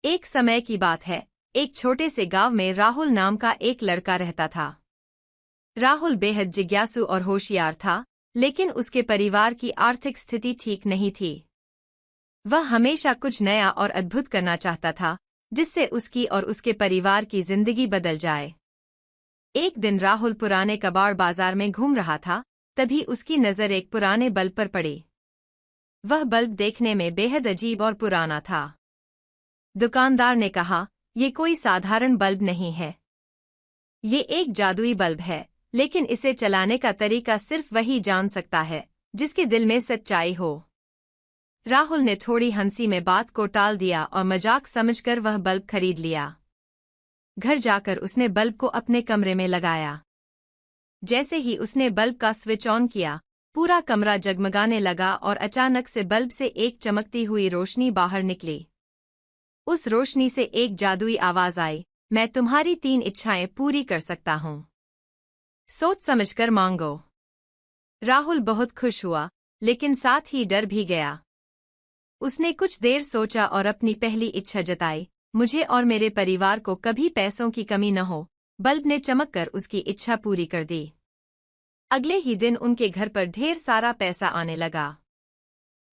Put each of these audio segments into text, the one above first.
एक समय की बात है, एक छोटे से गांव में राहुल नाम का एक लड़का रहता था। राहुल बेहद जिज्ञासु और होशियार था, लेकिन उसके परिवार की आर्थिक स्थिति ठीक नहीं थी। वह हमेशा कुछ नया और अद्भुत करना चाहता था, जिससे उसकी और उसके परिवार की जिंदगी बदल जाए। एक दिन राहुल पुराने कबाड़ बाजार में घूम रहा था, तभी उसकी नज़र एक पुराने बल्ब पर पड़ी। वह बल्ब देखने में बेहद अजीब और पुराना था। दुकानदार ने कहा, ये कोई साधारण बल्ब नहीं है। ये एक जादुई बल्ब है, लेकिन इसे चलाने का तरीका सिर्फ वही जान सकता है, जिसके दिल में सच्चाई हो। राहुल ने थोड़ी हंसी में बात को टाल दिया और मजाक समझकर वह बल्ब खरीद लिया। घर जाकर उसने बल्ब को अपने कमरे में लगाया। जैसे ही उसने बल्ब का स्विच ऑन किया, पूरा कमरा जगमगाने लगा और अचानक से बल्ब से एक चमकती हुई रोशनी बाहर निकली। उस रोशनी से एक जादुई आवाज आई, मैं तुम्हारी 3 इच्छाएं पूरी कर सकता हूँ। सोच समझकर मांगो। राहुल बहुत खुश हुआ, लेकिन साथ ही डर भी गया। उसने कुछ देर सोचा और अपनी पहली इच्छा जताई, मुझे और मेरे परिवार को कभी पैसों की कमी न हो। बल्ब ने चमककर उसकी इच्छा पूरी कर दी। अगले ही दिन उनके घर पर ढेर सारा पैसा आने लगा।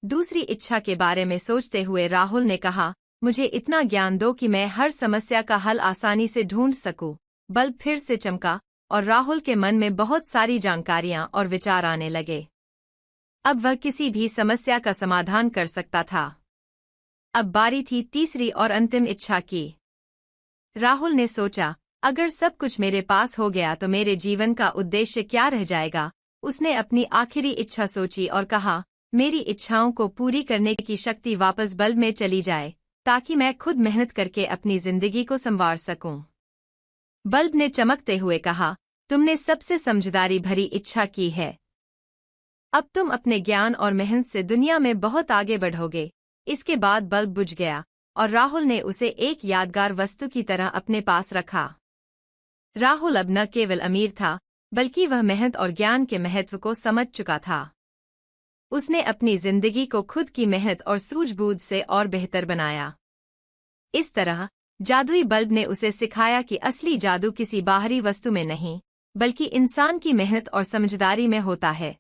दूसरी इच्छा के बारे में सोचते हुए राहुल ने कहा, मुझे इतना ज्ञान दो कि मैं हर समस्या का हल आसानी से ढूंढ सकूं। बल्ब फिर से चमका और राहुल के मन में बहुत सारी जानकारियां और विचार आने लगे। अब वह किसी भी समस्या का समाधान कर सकता था। अब बारी थी तीसरी और अंतिम इच्छा की। राहुल ने सोचा, अगर सब कुछ मेरे पास हो गया तो मेरे जीवन का उद्देश्य क्या रह जाएगा। उसने अपनी आखिरी इच्छा सोची और कहा, मेरी इच्छाओं को पूरी करने की शक्ति वापस बल्ब में चली जाए, ताकि मैं खुद मेहनत करके अपनी जिंदगी को संवार सकूं। बल्ब ने चमकते हुए कहा, तुमने सबसे समझदारी भरी इच्छा की है। अब तुम अपने ज्ञान और मेहनत से दुनिया में बहुत आगे बढ़ोगे। इसके बाद बल्ब बुझ गया और राहुल ने उसे एक यादगार वस्तु की तरह अपने पास रखा। राहुल अब न केवल अमीर था, बल्कि वह मेहनत और ज्ञान के महत्व को समझ चुका था। उसने अपनी जिंदगी को खुद की मेहनत और सूझबूझ से और बेहतर बनाया। इस तरह जादुई बल्ब ने उसे सिखाया कि असली जादू किसी बाहरी वस्तु में नहीं, बल्कि इंसान की मेहनत और समझदारी में होता है।